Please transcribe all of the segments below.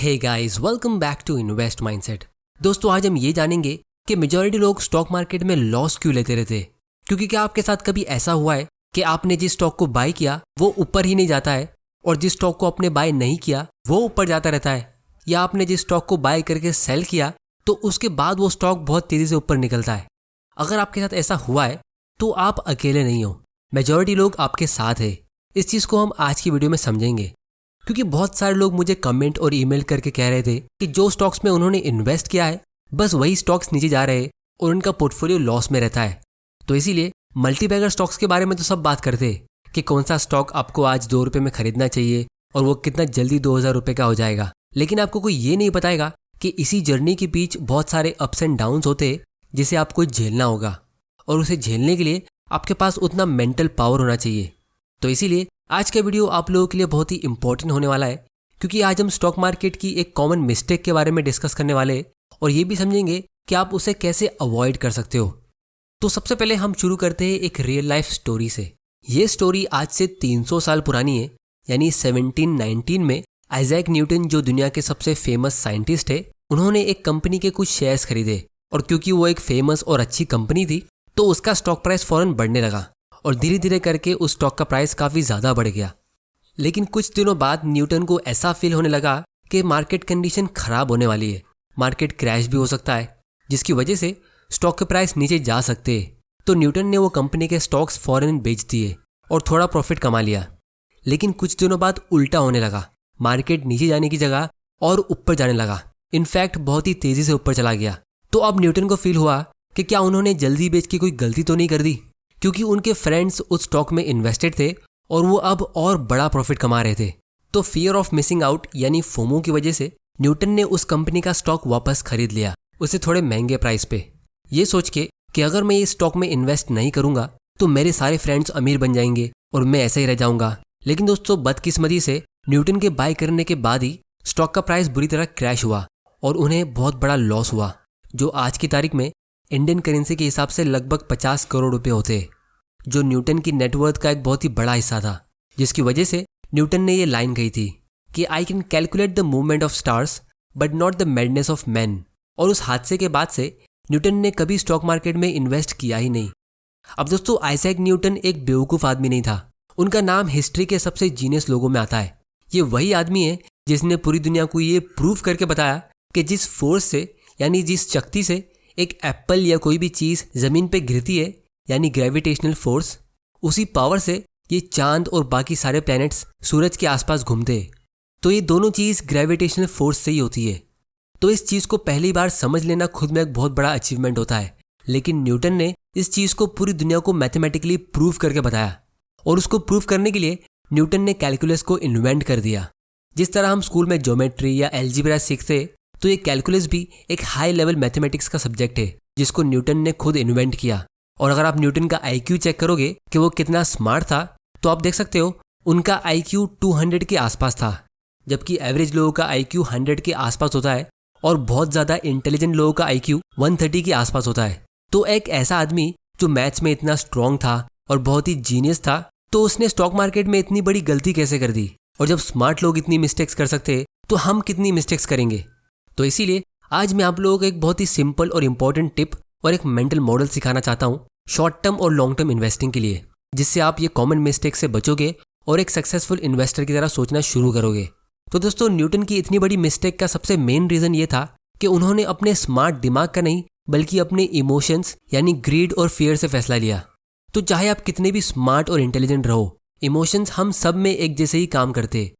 Hey guys, welcome back to invest mindset. दोस्तों, आज हम ये जानेंगे कि मेजॉरिटी लोग स्टॉक मार्केट में लॉस क्यों लेते रहते हैं। क्योंकि क्या आपके साथ कभी ऐसा हुआ है कि आपने जिस स्टॉक को बाय किया वो ऊपर ही नहीं जाता है और जिस स्टॉक को आपने बाय नहीं किया वो ऊपर जाता रहता है, या आपने जिस स्टॉक को बाय करके सेल किया तो उसके बाद वो स्टॉक बहुत तेजी से ऊपर निकलता है। अगर आपके साथ ऐसा हुआ है तो आप अकेले नहीं हो, मेजॉरिटी लोग आपके साथ है। इस चीज़ को हम आज की वीडियो में समझेंगे, क्योंकि बहुत सारे लोग मुझे कमेंट और ईमेल करके कह रहे थे कि जो स्टॉक्स में उन्होंने इन्वेस्ट किया है बस वही स्टॉक्स नीचे जा रहे हैं और उनका पोर्टफोलियो लॉस में रहता है। तो इसीलिए मल्टीबैगर स्टॉक्स के बारे में तो सब बात करते हैं कि कौन सा स्टॉक आपको आज 2 रुपये में खरीदना चाहिए और वो कितना जल्दी 2000 रुपये का हो जाएगा। लेकिन आपको कोई ये नहीं बताएगा कि इसी जर्नी के बीच बहुत सारे अप्स एंड डाउन्स होते हैं जिसे आपको झेलना होगा, और उसे झेलने के लिए आपके पास उतना मेंटल पावर होना चाहिए। तो इसीलिए आज का वीडियो आप लोगों के लिए बहुत ही इंपॉर्टेंट होने वाला है, क्योंकि आज हम स्टॉक मार्केट की एक कॉमन मिस्टेक के बारे में डिस्कस करने वाले हैं और ये भी समझेंगे कि आप उसे कैसे अवॉइड कर सकते हो। तो सबसे पहले हम शुरू करते हैं एक रियल लाइफ स्टोरी से। ये स्टोरी आज से 300 साल पुरानी है, यानी 1719 में आइजैक न्यूटन, जो दुनिया के सबसे फेमस साइंटिस्ट है, उन्होंने एक कंपनी के कुछ शेयर्स खरीदे और क्योंकि वो एक फेमस और अच्छी कंपनी थी तो उसका स्टॉक प्राइस फौरन बढ़ने लगा और धीरे धीरे करके उस स्टॉक का प्राइस काफ़ी ज़्यादा बढ़ गया। लेकिन कुछ दिनों बाद न्यूटन को ऐसा फील होने लगा कि मार्केट कंडीशन खराब होने वाली है, मार्केट क्रैश भी हो सकता है, जिसकी वजह से स्टॉक के प्राइस नीचे जा सकते हैं। तो न्यूटन ने वो कंपनी के स्टॉक्स फौरन बेच दिए और थोड़ा प्रॉफिट कमा लिया। लेकिन कुछ दिनों बाद उल्टा होने लगा, मार्केट नीचे जाने की जगह और ऊपर जाने लगा, इनफैक्ट बहुत ही तेज़ी से ऊपर चला गया। तो अब न्यूटन को फील हुआ कि क्या उन्होंने जल्दी बेच के कोई गलती तो नहीं कर दी, क्योंकि उनके फ्रेंड्स उस स्टॉक में इन्वेस्टेड थे और वो अब और बड़ा प्रॉफिट कमा रहे थे। तो फियर ऑफ मिसिंग आउट यानी फोमो की वजह से न्यूटन ने उस कंपनी का स्टॉक वापस खरीद लिया, उसे थोड़े महंगे प्राइस पे, ये सोच के कि अगर मैं इस स्टॉक में इन्वेस्ट नहीं करूंगा तो मेरे सारे फ्रेंड्स अमीर बन जाएंगे और मैं ऐसे ही रह जाऊंगा। लेकिन दोस्तों, बदकिस्मती से न्यूटन के बाय करने के बाद ही स्टॉक का प्राइस बुरी तरह क्रैश हुआ और उन्हें बहुत बड़ा लॉस हुआ, जो आज की तारीख में इंडियन करेंसी के हिसाब से लगभग 50 करोड़ रुपए होते हैं, जो न्यूटन की नेटवर्थ का एक बहुत ही बड़ा हिस्सा था। जिसकी वजह से न्यूटन ने ये लाइन कही थी कि I can calculate the movement of stars but not the madness of man. और उस हादसे के बाद से न्यूटन ने कभी स्टॉक मार्केट में इन्वेस्ट किया ही नहीं। अब दोस्तों, आइजैक न्यूटन एक बेवकूफ़ आदमी नहीं था, उनका नाम हिस्ट्री के सबसे जीनियस लोगों में आता है। ये वही आदमी है जिसने पूरी दुनिया को ये प्रूव करके बताया कि जिस फोर्स से, यानी जिस शक्ति से एक एप्पल या कोई भी चीज़ ज़मीन पे गिरती है, यानी ग्रेविटेशनल फोर्स, उसी पावर से ये चांद और बाकी सारे प्लैनेट्स सूरज के आसपास घूमते हैं। तो ये दोनों चीज़ ग्रेविटेशनल फोर्स से ही होती है। तो इस चीज़ को पहली बार समझ लेना खुद में एक बहुत बड़ा अचीवमेंट होता है। लेकिन न्यूटन ने इस चीज़ को पूरी दुनिया को मैथमेटिकली प्रूव करके बताया, और उसको प्रूव करने के लिए न्यूटन ने कैलकुलस को इन्वेंट कर दिया। जिस तरह हम स्कूल में ज्योमेट्री या एल्जीब्रा सीखते, तो ये कैलकुलस भी एक हाई लेवल मैथमेटिक्स का सब्जेक्ट है जिसको न्यूटन ने खुद इन्वेंट किया। और अगर आप न्यूटन का आईक्यू चेक करोगे कि वो कितना स्मार्ट था, तो आप देख सकते हो उनका आईक्यू 200 के आसपास था, जबकि एवरेज लोगों का आईक्यू 100 के आसपास होता है और बहुत ज़्यादा इंटेलिजेंट लोगों का आईक्यू 130 के आसपास होता है। तो एक ऐसा आदमी जो मैथ्स में इतना स्ट्रांग था और बहुत ही जीनियस था, तो उसने स्टॉक मार्केट में इतनी बड़ी गलती कैसे कर दी। और जब स्मार्ट लोग इतनी मिस्टेक्स कर सकते तो हम कितनी मिस्टेक्स करेंगे। तो इसीलिए आज मैं आप लोगों को एक बहुत ही सिंपल और इम्पॉर्टेंट टिप और एक मेंटल मॉडल सिखाना चाहता हूँ शॉर्ट टर्म और लॉन्ग टर्म इन्वेस्टिंग के लिए, जिससे आप ये कॉमन मिस्टेक से बचोगे और एक सक्सेसफुल इन्वेस्टर की तरह सोचना शुरू करोगे। तो दोस्तों, न्यूटन की इतनी बड़ी मिस्टेक का सबसे मेन रीज़न ये था कि उन्होंने अपने स्मार्ट दिमाग का नहीं बल्कि अपने इमोशंस यानी ग्रीड और फियर से फैसला लिया। तो चाहे आप कितने भी स्मार्ट और इंटेलिजेंट रहो, इमोशंस हम सब में एक जैसे ही काम करते।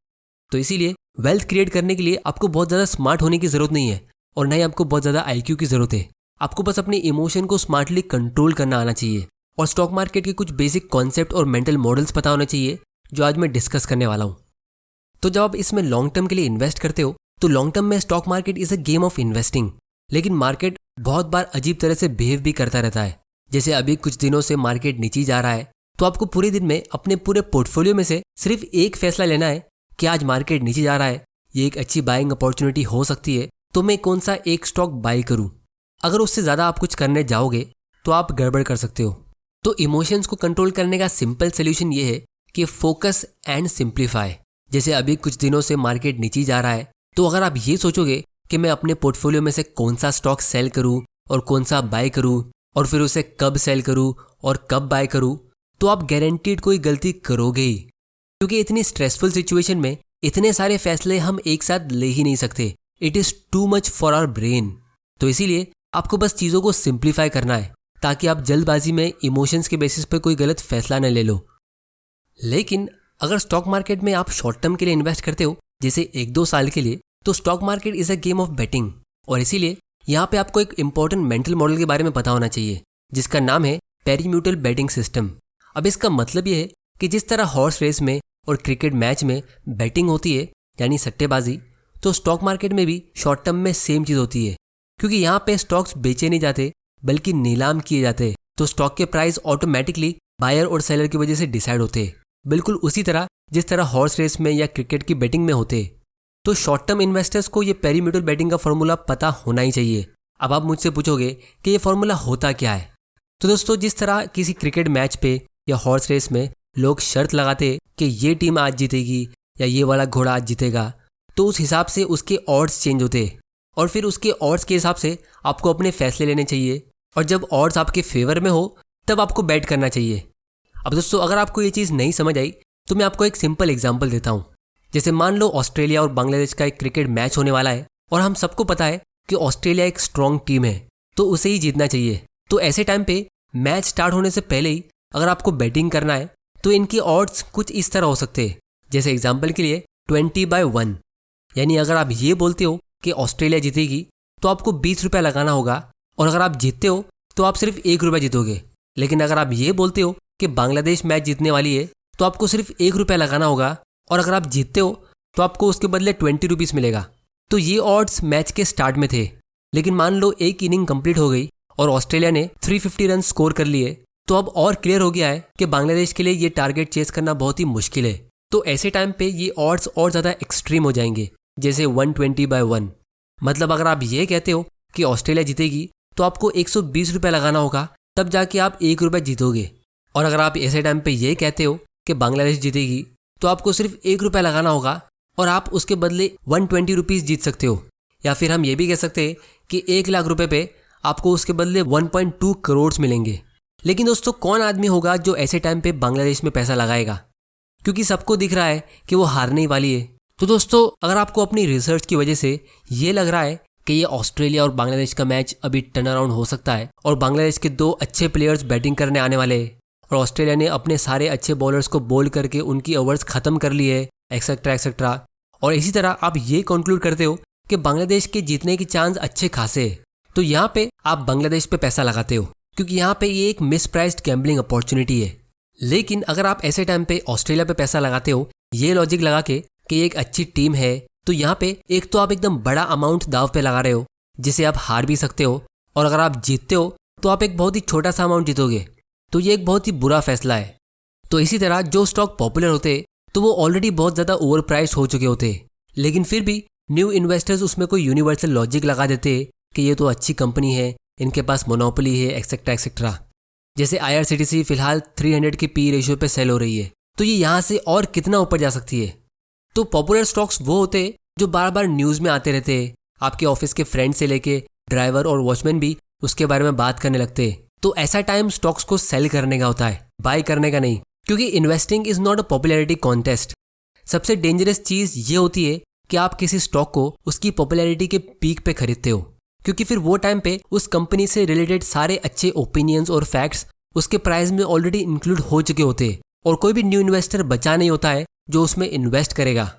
तो इसीलिए वेल्थ क्रिएट करने के लिए आपको बहुत ज़्यादा स्मार्ट होने की ज़रूरत नहीं है और ना ही आपको बहुत ज़्यादा आईक्यू की ज़रूरत है। आपको बस अपने इमोशन को स्मार्टली कंट्रोल करना आना चाहिए और स्टॉक मार्केट के कुछ बेसिक कॉन्सेप्ट और मेंटल मॉडल्स पता होना चाहिए, जो आज मैं डिस्कस करने वाला हूँ। तो जब आप इसमें लॉन्ग टर्म के लिए इन्वेस्ट करते हो, तो लॉन्ग टर्म में stock market is a game of investing. लेकिन मार्केट बहुत बार अजीब तरह से बिहेव भी करता रहता है। जैसे अभी कुछ दिनों से मार्केट नीचे जा रहा है, तो आपको पूरे दिन में अपने पूरे पोर्टफोलियो में से सिर्फ एक फैसला लेना है कि आज मार्केट नीचे जा रहा है, ये एक अच्छी बाइंग अपॉर्चुनिटी हो सकती है, तो मैं कौन सा एक स्टॉक बाय करूं। अगर उससे ज़्यादा आप कुछ करने जाओगे तो आप गड़बड़ कर सकते हो। तो इमोशंस को कंट्रोल करने का सिंपल सोल्यूशन ये है कि फोकस एंड सिंप्लीफाई। जैसे अभी कुछ दिनों से मार्केट नीचे जा रहा है, तो अगर आप ये सोचोगे कि मैं अपने पोर्टफोलियो में से कौन सा स्टॉक सेल करूं और कौन सा बाय करूं और फिर उसे कब सेल करूं और कब बाय करूं, तो आप गारंटीड कोई गलती करोगे ही, क्योंकि इतनी स्ट्रेसफुल सिचुएशन में इतने सारे फैसले हम एक साथ ले ही नहीं सकते। It is too much for our brain. तो इसीलिए आपको बस चीज़ों को सिंप्लीफाई करना है ताकि आप जल्दबाजी में इमोशंस के बेसिस पे कोई गलत फैसला न ले लो। लेकिन अगर स्टॉक मार्केट में आप शॉर्ट टर्म के लिए इन्वेस्ट करते हो, जैसे 1-2 साल के लिए, तो stock market is a game of betting. और इसीलिए यहाँ पे आपको एक इंपॉर्टेंट मेंटल मॉडल के बारे में पता होना चाहिए, जिसका नाम है पेरीम्यूटल बेटिंग सिस्टम। अब इसका मतलब ये है कि जिस तरह हॉर्स रेस में और क्रिकेट मैच में बैटिंग होती है, यानी सट्टेबाजी, तो स्टॉक मार्केट में भी शॉर्ट टर्म में सेम चीज़ होती है। क्योंकि यहाँ पे स्टॉक्स बेचे नहीं जाते बल्कि नीलाम किए जाते हैं, तो स्टॉक के प्राइस ऑटोमेटिकली बायर और सेलर की वजह से डिसाइड होते हैं, बिल्कुल उसी तरह जिस तरह हॉर्स रेस में या क्रिकेट की बेटिंग में होते हैं। तो शॉर्ट टर्म इन्वेस्टर्स को ये पेरीम्यूटल बेटिंग का फॉर्मूला पता होना ही चाहिए। अब आप मुझसे पूछोगे कि ये फॉर्मूला होता क्या है। तो दोस्तों, जिस तरह किसी क्रिकेट मैच पे या हॉर्स रेस में लोग शर्त लगाते कि ये टीम आज जीतेगी या ये वाला घोड़ा आज जीतेगा, तो उस हिसाब से उसके ऑड्स चेंज होते हैं और फिर उसके ऑड्स के हिसाब से आपको अपने फैसले लेने चाहिए। और जब ऑड्स आपके फेवर में हो तब आपको बैट करना चाहिए। अब दोस्तों, अगर आपको ये चीज़ नहीं समझ आई तो मैं आपको एक सिंपल एग्जाम्पल देता हूँ। जैसे मान लो ऑस्ट्रेलिया और बांग्लादेश का एक क्रिकेट मैच होने वाला है और हम सबको पता है कि ऑस्ट्रेलिया एक स्ट्रॉन्ग टीम है, तो उसे ही जीतना चाहिए। तो ऐसे टाइम पे मैच स्टार्ट होने से पहले ही अगर आपको बैटिंग करना है तो इनकी ऑड्स कुछ इस तरह हो सकते हैं। जैसे एग्जाम्पल के लिए 20/1, यानी अगर आप ये बोलते हो कि ऑस्ट्रेलिया जीतेगी तो आपको 20 रुपये लगाना होगा, और अगर आप जीतते हो तो आप सिर्फ 1 रुपया जीतोगे। लेकिन अगर आप ये बोलते हो कि बांग्लादेश मैच जीतने वाली है तो आपको सिर्फ 1 रुपया लगाना होगा, और अगर आप जीतते हो तो आपको उसके बदले 20 रुपीज़ मिलेगा। तो ये ऑड्स मैच के स्टार्ट में थे। लेकिन मान लो एक इनिंग कंप्लीट हो गई और ऑस्ट्रेलिया ने 350 रन स्कोर कर लिए, तो अब और क्लियर हो गया है कि बांग्लादेश के लिए ये टारगेट चेस करना बहुत ही मुश्किल है। तो ऐसे टाइम पे ये ऑड्स और ज़्यादा एक्सट्रीम हो जाएंगे, जैसे 120/1। मतलब अगर आप ये कहते हो कि ऑस्ट्रेलिया जीतेगी तो आपको 120 रुपये लगाना होगा, तब जाके आप 1 रुपये जीतोगे। और अगर आप ऐसे टाइम पे ये कहते हो कि बांग्लादेश जीतेगी तो आपको सिर्फ 1 रुपया लगाना होगा और आप उसके बदले 120 रुपीज़ जीत सकते हो। या फिर हम ये भी कह सकते हैं कि 1 लाख रुपए पे आपको उसके बदले 1.2 करोड़ मिलेंगे। लेकिन दोस्तों, कौन आदमी होगा जो ऐसे टाइम पे बांग्लादेश में पैसा लगाएगा, क्योंकि सबको दिख रहा है कि वो हारने ही वाली है। तो दोस्तों, अगर आपको अपनी रिसर्च की वजह से ये लग रहा है कि ये ऑस्ट्रेलिया और बांग्लादेश का मैच अभी टर्न अराउंड हो सकता है और बांग्लादेश के 2 अच्छे प्लेयर्स बैटिंग करने आने वाले हैं और ऑस्ट्रेलिया ने अपने सारे अच्छे बॉलर्स को बोल करके उनकी ओवर्स खत्म कर लिए, एक्सेट्रा एक्सेट्रा, और इसी तरह आप ये कंक्लूड करते हो कि बांग्लादेश के जीतने की चांस अच्छे खासे है, तो यहाँ पे आप बांग्लादेश पे पैसा लगाते हो, क्योंकि यहाँ पे ये एक मिसप्राइस्ड गैम्बलिंग अपॉर्चुनिटी है। लेकिन अगर आप ऐसे टाइम पे ऑस्ट्रेलिया पे पैसा लगाते हो ये लॉजिक लगा के कि ये एक अच्छी टीम है, तो यहाँ पे एक तो आप एकदम बड़ा अमाउंट दाव पे लगा रहे हो जिसे आप हार भी सकते हो, और अगर आप जीतते हो तो आप एक बहुत ही छोटा सा अमाउंट जीतोगे, तो ये एक बहुत ही बुरा फैसला है। तो इसी तरह जो स्टॉक पॉपुलर होते तो वो ऑलरेडी बहुत ज़्यादा ओवर प्राइस हो चुके होते, लेकिन फिर भी न्यू इन्वेस्टर्स उसमें कोई यूनिवर्सल लॉजिक लगा देते कि ये तो अच्छी कंपनी है, इनके पास मोनोपोली है, एक्सेट्रा एक्सेट्रा। जैसे IRCTC फिलहाल 300 की पी रेशियो पे सेल हो रही है, तो ये यहाँ से और कितना ऊपर जा सकती है। तो पॉपुलर स्टॉक्स वो होते जो बार बार न्यूज़ में आते रहते, आपके ऑफिस के फ्रेंड से लेके ड्राइवर और वॉचमैन भी उसके बारे में बात करने लगते। तो ऐसा टाइम स्टॉक्स को सेल करने का होता है, बाय करने का नहीं, क्योंकि investing is not a popularity contest. सबसे डेंजरस चीज़ ये होती है कि आप किसी स्टॉक को उसकी पॉपुलैरिटी के पीक पे खरीदते हो, क्योंकि फिर वो टाइम पे उस कंपनी से रिलेटेड सारे अच्छे ओपिनियंस और फैक्ट्स उसके प्राइस में ऑलरेडी इंक्लूड हो चुके होते और कोई भी न्यू इन्वेस्टर बचा नहीं होता है जो उसमें इन्वेस्ट करेगा।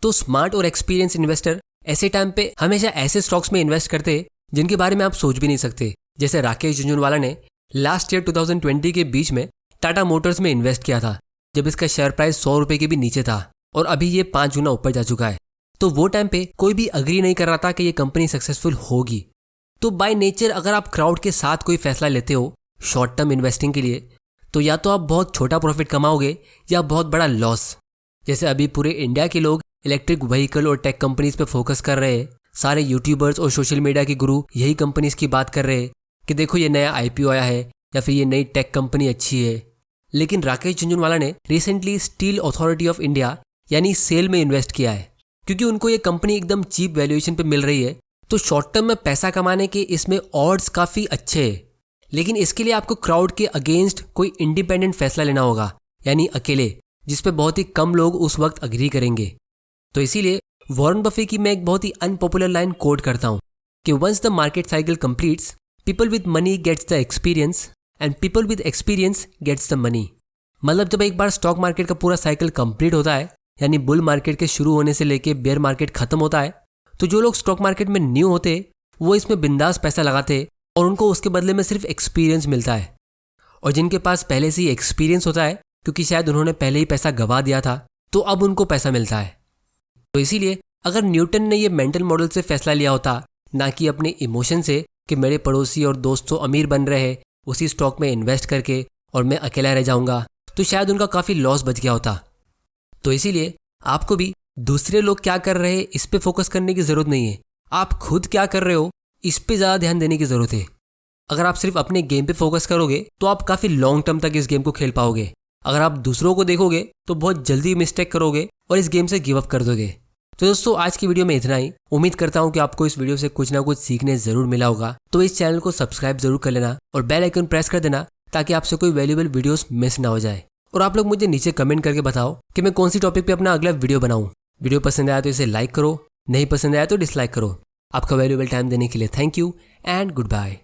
तो स्मार्ट और एक्सपीरियंस इन्वेस्टर ऐसे टाइम पे हमेशा ऐसे स्टॉक्स में इन्वेस्ट करते जिनके बारे में आप सोच भी नहीं सकते। जैसे राकेश झुंझुनवाला ने लास्ट ईयर 2020 के बीच में टाटा मोटर्स में इन्वेस्ट किया था, जब इसका शेयर प्राइस 100 रुपये के भी नीचे था, और अभी ये 5 गुना ऊपर जा चुका है। तो वो टाइम पे कोई भी अग्री नहीं कर रहा था कि ये कंपनी सक्सेसफुल होगी। तो बाय नेचर अगर आप क्राउड के साथ कोई फैसला लेते हो शॉर्ट टर्म इन्वेस्टिंग के लिए, तो या तो आप बहुत छोटा प्रॉफिट कमाओगे या बहुत बड़ा लॉस। जैसे अभी पूरे इंडिया के लोग इलेक्ट्रिक व्हीकल और टेक कंपनीज पे फोकस कर रहे हैं, सारे यूट्यूबर्स और सोशल मीडिया के गुरु यही कंपनीज की बात कर रहे हैं कि देखो ये नया IPO आया है या फिर ये नई टेक कंपनी अच्छी है। लेकिन राकेश झुंझुनवाला ने recently steel authority of India यानी सेल में इन्वेस्ट किया है। क्योंकि उनको ये कंपनी एकदम चीप वैल्यूएशन पे मिल रही है, तो शॉर्ट टर्म में पैसा कमाने के इसमें ऑड्स काफ़ी अच्छे हैं। लेकिन इसके लिए आपको क्राउड के अगेंस्ट कोई इंडिपेंडेंट फैसला लेना होगा, यानी अकेले, जिस पे बहुत ही कम लोग उस वक्त अग्री करेंगे। तो इसीलिए वॉरेन बफे की मैं एक बहुत ही अनपॉपुलर लाइन कोट करता हूँ कि once the market cycle completes, people with money gets the experience and people with experience gets the money. मतलब जब एक बार स्टॉक मार्केट का पूरा साइकिल कंप्लीट होता है, यानी बुल मार्केट के शुरू होने से लेके बेयर मार्केट खत्म होता है, तो जो लोग स्टॉक मार्केट में न्यू होते वो इसमें बिंदास पैसा लगाते और उनको उसके बदले में सिर्फ एक्सपीरियंस मिलता है। और जिनके पास पहले से ही एक्सपीरियंस होता है, क्योंकि शायद उन्होंने पहले ही पैसा गवा दिया था, तो अब उनको पैसा मिलता है। तो इसीलिए अगर न्यूटन ने ये मेंटल मॉडल से फैसला लिया होता, ना कि अपने इमोशन से कि मेरे पड़ोसी और दोस्त तो अमीर बन रहे हैं उसी स्टॉक में इन्वेस्ट करके और मैं अकेला रह जाऊंगा, तो शायद उनका काफ़ी लॉस बच गया होता। तो इसीलिए आपको भी दूसरे लोग क्या कर रहे हैं इस पे फोकस करने की ज़रूरत नहीं है, आप खुद क्या कर रहे हो इस पे ज़्यादा ध्यान देने की ज़रूरत है। अगर आप सिर्फ अपने गेम पे फोकस करोगे तो आप काफ़ी लॉन्ग टर्म तक इस गेम को खेल पाओगे। अगर आप दूसरों को देखोगे तो बहुत जल्दी मिस्टेक करोगे और इस गेम से गिव अप कर दोगे। तो दोस्तों आज की वीडियो में इतना ही। उम्मीद करता हूँ कि आपको इस वीडियो से कुछ ना कुछ सीखने ज़रूर मिला होगा। तो इस चैनल को सब्सक्राइब जरूर कर लेना और बेल आइकन प्रेस कर देना ताकि आपसे कोई वैल्यूएबल वीडियोस मिस ना हो जाए। और आप लोग मुझे नीचे कमेंट करके बताओ कि मैं कौन सी टॉपिक पे अपना अगला वीडियो बनाऊं। वीडियो पसंद आया तो इसे लाइक करो, नहीं पसंद आया तो डिसलाइक करो। आपका वैल्यूएबल टाइम देने के लिए thank you and good bye.